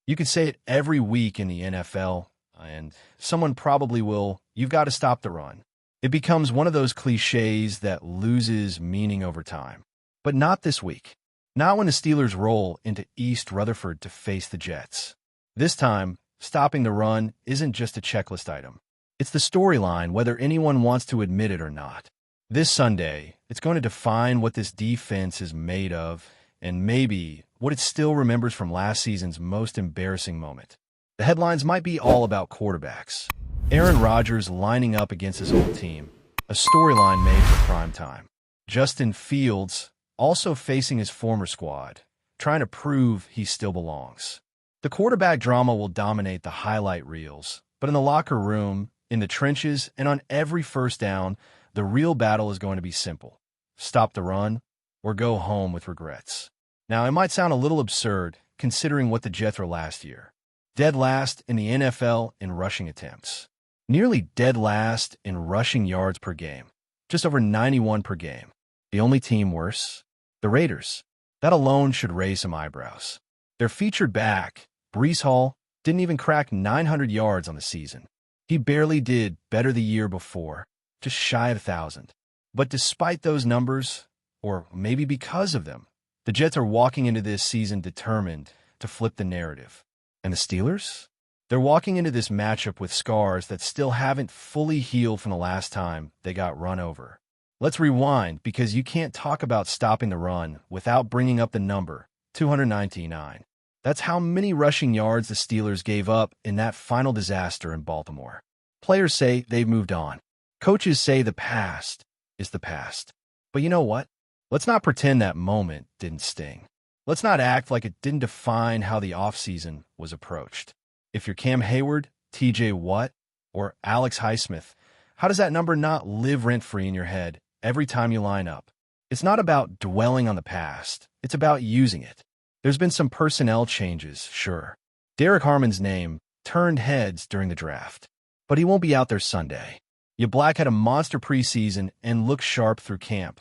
You could say it every week in the NFL, and someone probably will. You've got to stop the run. It becomes one of those cliches that loses meaning over time. But not this week. Not when the Steelers roll into East Rutherford to face the Jets. This time, stopping the run isn't just a checklist item. It's the storyline, whether anyone wants to admit it or not. This Sunday, it's going to define what this defense is made of and maybe what it still remembers from last season's most embarrassing moment. The headlines might be all about quarterbacks. Aaron Rodgers lining up against his old team, a storyline made for prime time. Justin Fields also facing his former squad, trying to prove he still belongs. The quarterback drama will dominate the highlight reels, but in the locker room, in the trenches, and on every first down, the real battle is going to be simple. Stop the run or go home with regrets. Now, it might sound a little absurd considering what the Jets were last year. Dead last in the NFL in rushing attempts. Nearly dead last in rushing yards per game. Just over 91 per game. The only team worse? The Raiders. That alone should raise some eyebrows. Their featured back, Breece Hall, didn't even crack 900 yards on the season. He barely did better the year before, just shy of 1,000. But despite those numbers, or maybe because of them, the Jets are walking into this season determined to flip the narrative. And the Steelers? They're walking into this matchup with scars that still haven't fully healed from the last time they got run over. Let's rewind, because you can't talk about stopping the run without bringing up the number, 299. That's how many rushing yards the Steelers gave up in that final disaster in Baltimore. Players say they've moved on. Coaches say the past is the past. But you know what? Let's not pretend that moment didn't sting. Let's not act like it didn't define how the offseason was approached. If you're Cam Hayward, TJ Watt, or Alex Highsmith, how does that number not live rent-free in your head every time you line up? It's not about dwelling on the past. It's about using it. There's been some personnel changes, sure. Derek Harmon's name turned heads during the draft, but he won't be out there Sunday. You Black had a monster preseason and looked sharp through camp.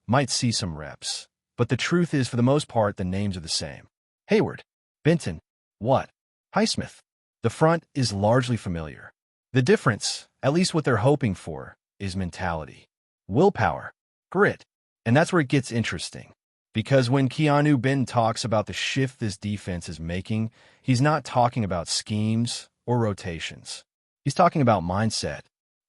Might see some reps. But the truth is, for the most part, the names are the same. Hayward, Benton, Watt, Highsmith. The front is largely familiar. The difference, at least what they're hoping for, is mentality. Willpower, grit. And that's where it gets interesting. Because when Keanu Benton talks about the shift this defense is making, he's not talking about schemes or rotations. He's talking about mindset,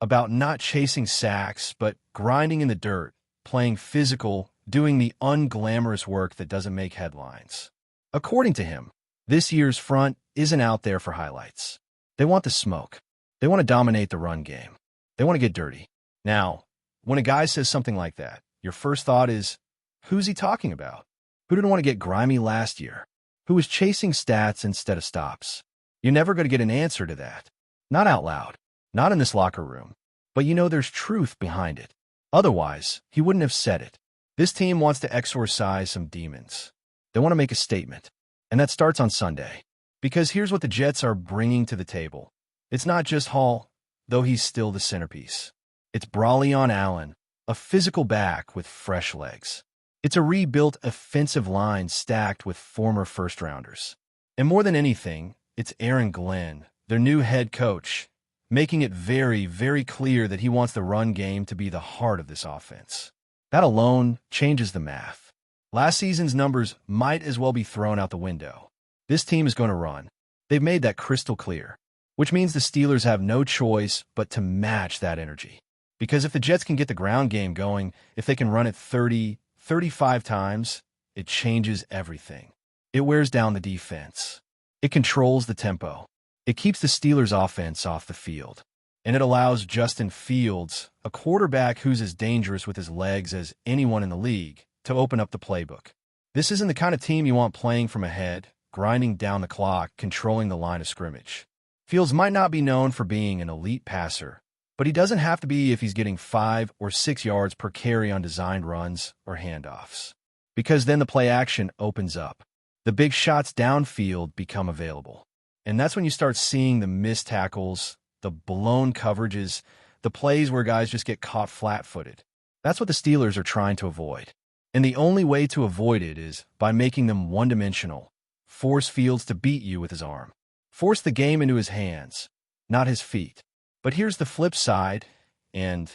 about not chasing sacks, but grinding in the dirt, playing physical, doing the unglamorous work that doesn't make headlines. According to him, this year's front isn't out there for highlights. They want the smoke. They want to dominate the run game. They want to get dirty. Now, when a guy says something like that, your first thought is, who's he talking about? Who didn't want to get grimy last year? Who was chasing stats instead of stops? You're never going to get an answer to that. Not out loud. Not in this locker room. But you know there's truth behind it. Otherwise, he wouldn't have said it. This team wants to exorcise some demons. They want to make a statement. And that starts on Sunday. Because here's what the Jets are bringing to the table. It's not just Hall, though he's still the centerpiece. It's Brawley-on Allen, a physical back with fresh legs. It's a rebuilt offensive line stacked with former first-rounders. And more than anything, it's Aaron Glenn, their new head coach, making it very, very clear that he wants the run game to be the heart of this offense. That alone changes the math. Last season's numbers might as well be thrown out the window. This team is going to run. They've made that crystal clear, which means the Steelers have no choice but to match that energy. Because if the Jets can get the ground game going, if they can run it 30, 35 times, it changes everything. It wears down the defense. It controls the tempo. It keeps the Steelers' offense off the field. And it allows Justin Fields, a quarterback who's as dangerous with his legs as anyone in the league, to open up the playbook. This isn't the kind of team you want playing from ahead, grinding down the clock, controlling the line of scrimmage. Fields might not be known for being an elite passer, but he doesn't have to be if he's getting 5 or 6 yards per carry on designed runs or handoffs. Because then the play action opens up. The big shots downfield become available. And that's when you start seeing the missed tackles, the blown coverages, the plays where guys just get caught flat-footed. That's what the Steelers are trying to avoid. And the only way to avoid it is by making them one-dimensional, Force Fields to beat you with his arm. Force the game into his hands, not his feet. But here's the flip side, and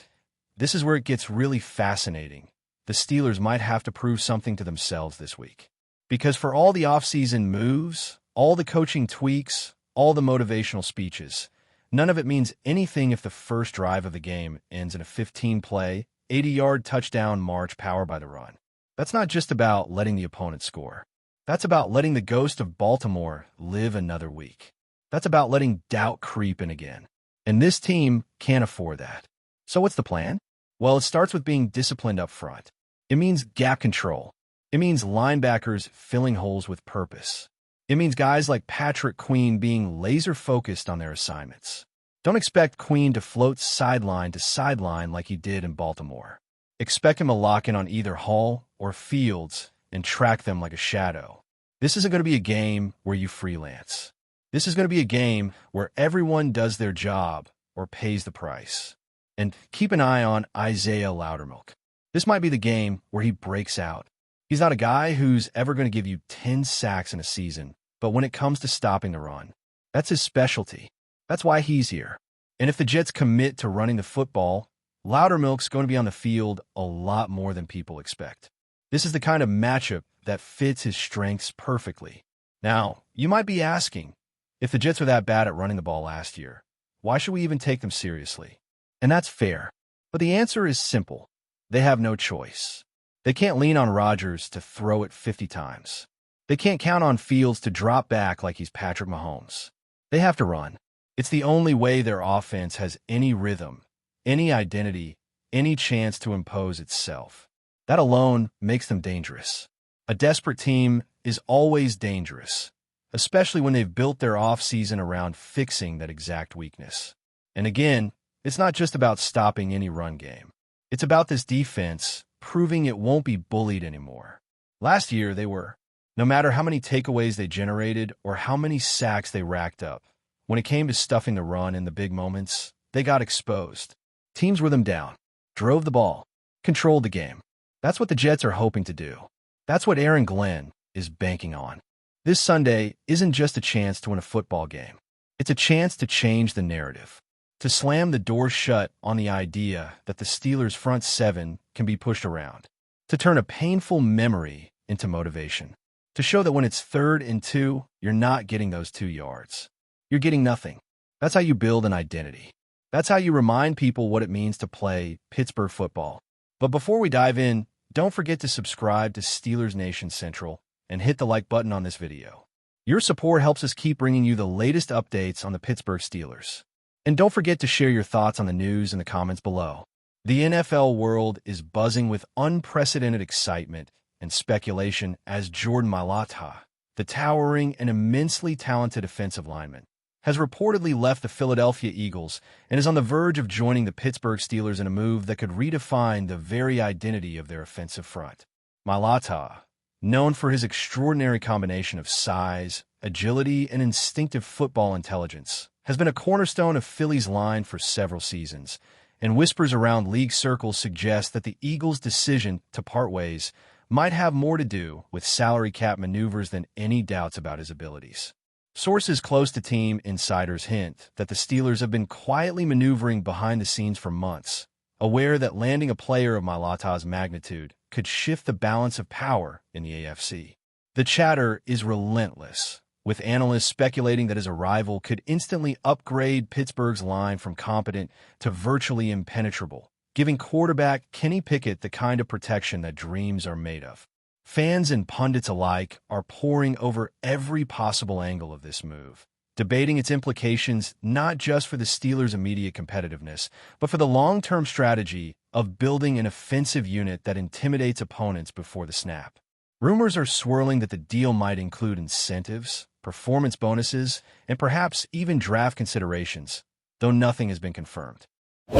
this is where it gets really fascinating. The Steelers might have to prove something to themselves this week. Because for all the offseason moves, all the coaching tweaks, all the motivational speeches, none of it means anything if the first drive of the game ends in a 15-play, 80-yard touchdown march powered by the run. That's not just about letting the opponent score. That's about letting the ghost of Baltimore live another week. That's about letting doubt creep in again. And this team can't afford that. So what's the plan? Well, it starts with being disciplined up front. It means gap control. It means linebackers filling holes with purpose. It means guys like Patrick Queen being laser-focused on their assignments. Don't expect Queen to float sideline to sideline like he did in Baltimore. Expect him to lock in on either Hall or Fields and track them like a shadow. This isn't going to be a game where you freelance. This is going to be a game where everyone does their job or pays the price. And keep an eye on Isaiah Loudermilk. This might be the game where he breaks out. He's not a guy who's ever going to give you 10 sacks in a season, but when it comes to stopping the run, that's his specialty. That's why he's here. And if the Jets commit to running the football, Loudermilk's going to be on the field a lot more than people expect. This is the kind of matchup that fits his strengths perfectly. Now, you might be asking, if the Jets were that bad at running the ball last year, why should we even take them seriously? And that's fair. But the answer is simple. They have no choice. They can't lean on Rodgers to throw it 50 times. They can't count on Fields to drop back like he's Patrick Mahomes. They have to run. It's the only way their offense has any rhythm, any identity, any chance to impose itself. That alone makes them dangerous. A desperate team is always dangerous, especially when they've built their offseason around fixing that exact weakness. And again, it's not just about stopping any run game. It's about this defense proving it won't be bullied anymore. Last year, they were. No matter how many takeaways they generated or how many sacks they racked up, when it came to stuffing the run in the big moments, they got exposed. Teams wore them down, drove the ball, controlled the game. That's what the Jets are hoping to do. That's what Aaron Glenn is banking on. This Sunday isn't just a chance to win a football game. It's a chance to change the narrative, to slam the door shut on the idea that the Steelers' front seven can be pushed around, to turn a painful memory into motivation, to show that when it's 3rd and 2, you're not getting those 2 yards. You're getting nothing. That's how you build an identity. That's how you remind people what it means to play Pittsburgh football. But before we dive in, don't forget to subscribe to Steelers Nation Central and hit the like button on this video. Your support helps us keep bringing you the latest updates on the Pittsburgh Steelers. And don't forget to share your thoughts on the news in the comments below. The NFL world is buzzing with unprecedented excitement and speculation as Jordan Mailata, the towering and immensely talented offensive lineman, has reportedly left the Philadelphia Eagles and is on the verge of joining the Pittsburgh Steelers in a move that could redefine the very identity of their offensive front. Mailata, known for his extraordinary combination of size, agility, and instinctive football intelligence, has been a cornerstone of Philly's line for several seasons, and whispers around league circles suggest that the Eagles' decision to part ways might have more to do with salary cap maneuvers than any doubts about his abilities. Sources close to team insiders hint that the Steelers have been quietly maneuvering behind the scenes for months, aware that landing a player of Mailata's magnitude could shift the balance of power in the AFC. The chatter is relentless, with analysts speculating that his arrival could instantly upgrade Pittsburgh's line from competent to virtually impenetrable, giving quarterback Kenny Pickett the kind of protection that dreams are made of. Fans and pundits alike are poring over every possible angle of this move, debating its implications not just for the Steelers' immediate competitiveness, but for the long-term strategy of building an offensive unit that intimidates opponents before the snap. Rumors are swirling that the deal might include incentives, performance bonuses, and perhaps even draft considerations, though nothing has been confirmed.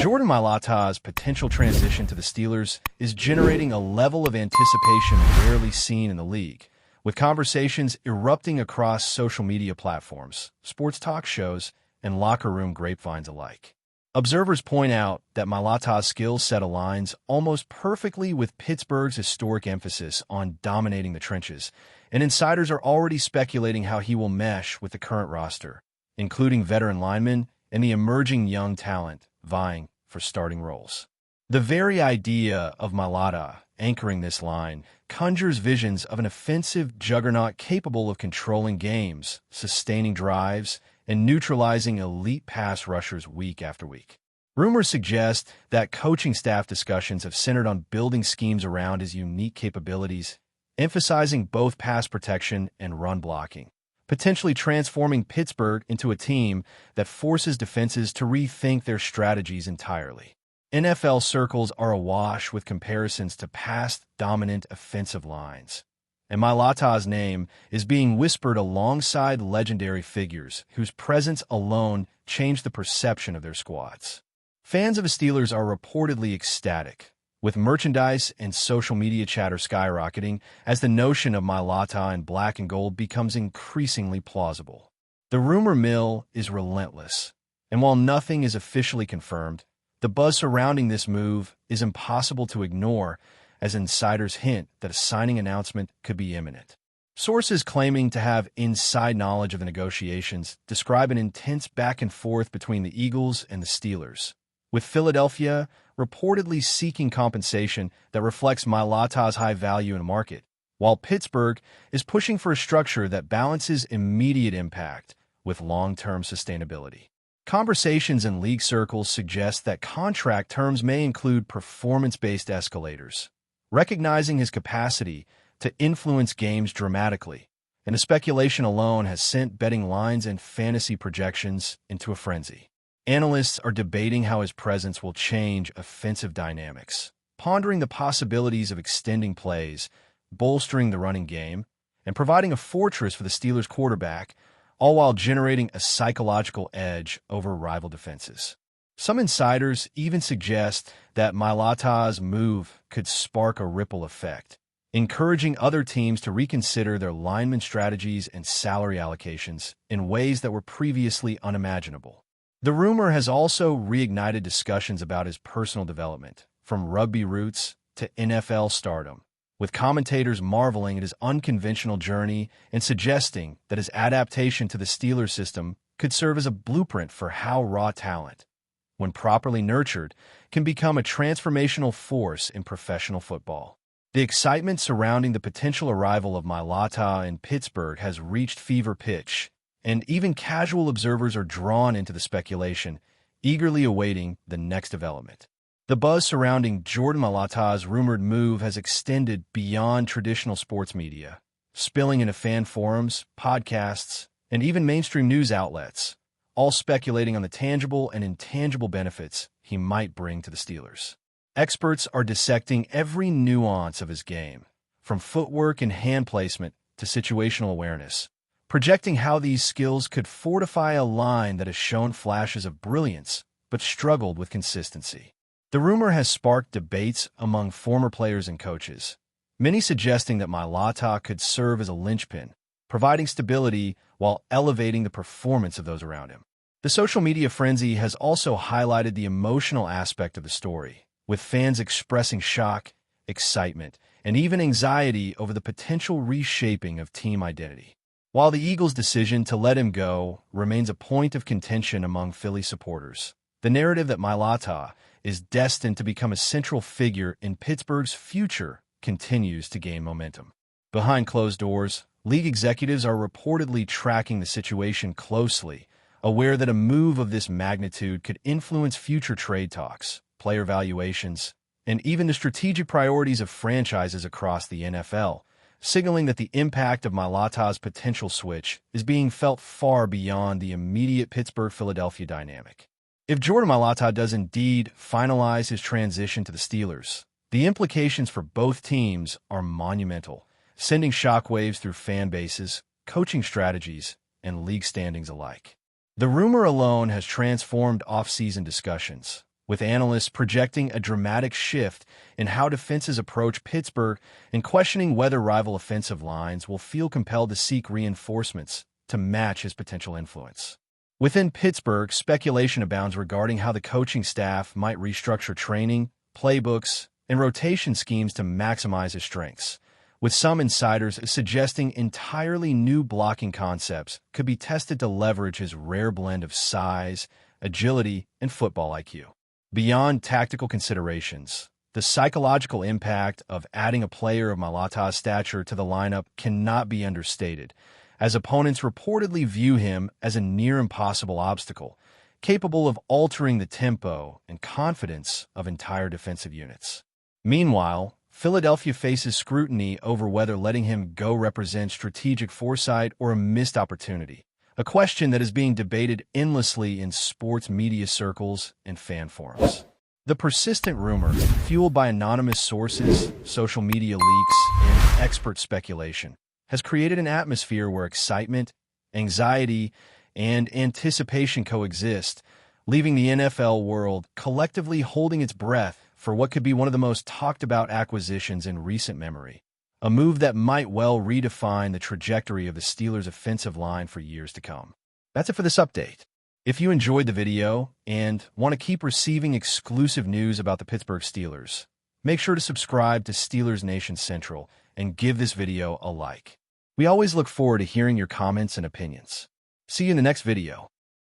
Jordan Mailata's potential transition to the Steelers is generating a level of anticipation rarely seen in the league, with conversations erupting across social media platforms, sports talk shows, and locker room grapevines alike. Observers point out that Mailata's skill set aligns almost perfectly with Pittsburgh's historic emphasis on dominating the trenches, and insiders are already speculating how he will mesh with the current roster, including veteran linemen and the emerging young talent vying for starting roles. The very idea of Mailata anchoring this line conjures visions of an offensive juggernaut capable of controlling games, sustaining drives, and neutralizing elite pass rushers week after week. Rumors suggest that coaching staff discussions have centered on building schemes around his unique capabilities, emphasizing both pass protection and run blocking, potentially transforming Pittsburgh into a team that forces defenses to rethink their strategies entirely. NFL circles are awash with comparisons to past dominant offensive lines, and Mailata's name is being whispered alongside legendary figures whose presence alone changed the perception of their squads. Fans of the Steelers are reportedly ecstatic, with merchandise and social media chatter skyrocketing as the notion of Mailata in black and gold becomes increasingly plausible. The rumor mill is relentless, and while nothing is officially confirmed, the buzz surrounding this move is impossible to ignore, as insiders hint that a signing announcement could be imminent. Sources claiming to have inside knowledge of the negotiations describe an intense back and forth between the Eagles and the Steelers, with Philadelphia reportedly seeking compensation that reflects Mailata's high value in the market, while Pittsburgh is pushing for a structure that balances immediate impact with long-term sustainability. Conversations in league circles suggest that contract terms may include performance-based escalators, recognizing his capacity to influence games dramatically, and the speculation alone has sent betting lines and fantasy projections into a frenzy. Analysts are debating how his presence will change offensive dynamics, pondering the possibilities of extending plays, bolstering the running game, and providing a fortress for the Steelers' quarterback, all while generating a psychological edge over rival defenses. Some insiders even suggest that Mailata's move could spark a ripple effect, encouraging other teams to reconsider their lineman strategies and salary allocations in ways that were previously unimaginable. The rumor has also reignited discussions about his personal development, from rugby roots to NFL stardom, with commentators marveling at his unconventional journey and suggesting that his adaptation to the Steelers system could serve as a blueprint for how raw talent, when properly nurtured, can become a transformational force in professional football. The excitement surrounding the potential arrival of Mailata in Pittsburgh has reached fever pitch, and even casual observers are drawn into the speculation, eagerly awaiting the next development. The buzz surrounding Jordan Mailata's rumored move has extended beyond traditional sports media, spilling into fan forums, podcasts, and even mainstream news outlets, all speculating on the tangible and intangible benefits he might bring to the Steelers. Experts are dissecting every nuance of his game, from footwork and hand placement to situational awareness, projecting how these skills could fortify a line that has shown flashes of brilliance but struggled with consistency. The rumor has sparked debates among former players and coaches, many suggesting that Mailata could serve as a linchpin, providing stability while elevating the performance of those around him. The social media frenzy has also highlighted the emotional aspect of the story, with fans expressing shock, excitement, and even anxiety over the potential reshaping of team identity. While the Eagles' decision to let him go remains a point of contention among Philly supporters, the narrative that Mailata is destined to become a central figure in Pittsburgh's future continues to gain momentum. Behind closed doors, league executives are reportedly tracking the situation closely, aware that a move of this magnitude could influence future trade talks, player valuations, and even the strategic priorities of franchises across the NFL, signaling that the impact of Mailata's potential switch is being felt far beyond the immediate Pittsburgh-Philadelphia dynamic. If Jordan Mailata does indeed finalize his transition to the Steelers, the implications for both teams are monumental, sending shockwaves through fan bases, coaching strategies, and league standings alike. The rumor alone has transformed off-season discussions, with analysts projecting a dramatic shift in how defenses approach Pittsburgh and questioning whether rival offensive lines will feel compelled to seek reinforcements to match his potential influence. Within Pittsburgh, speculation abounds regarding how the coaching staff might restructure training, playbooks, and rotation schemes to maximize his strengths, with some insiders suggesting entirely new blocking concepts could be tested to leverage his rare blend of size, agility, and football IQ. Beyond tactical considerations, the psychological impact of adding a player of Mailata's stature to the lineup cannot be understated, as opponents reportedly view him as a near-impossible obstacle, capable of altering the tempo and confidence of entire defensive units. Meanwhile, Philadelphia faces scrutiny over whether letting him go represents strategic foresight or a missed opportunity, a question that is being debated endlessly in sports media circles and fan forums. The persistent rumor, fueled by anonymous sources, social media leaks, and expert speculation, has created an atmosphere where excitement, anxiety, and anticipation coexist, leaving the NFL world collectively holding its breath for what could be one of the most talked-about acquisitions in recent memory, a move that might well redefine the trajectory of the Steelers' offensive line for years to come. That's it for this update. If you enjoyed the video and want to keep receiving exclusive news about the Pittsburgh Steelers, make sure to subscribe to Steelers Nation Central and give this video a like. We always look forward to hearing your comments and opinions. See you in the next video.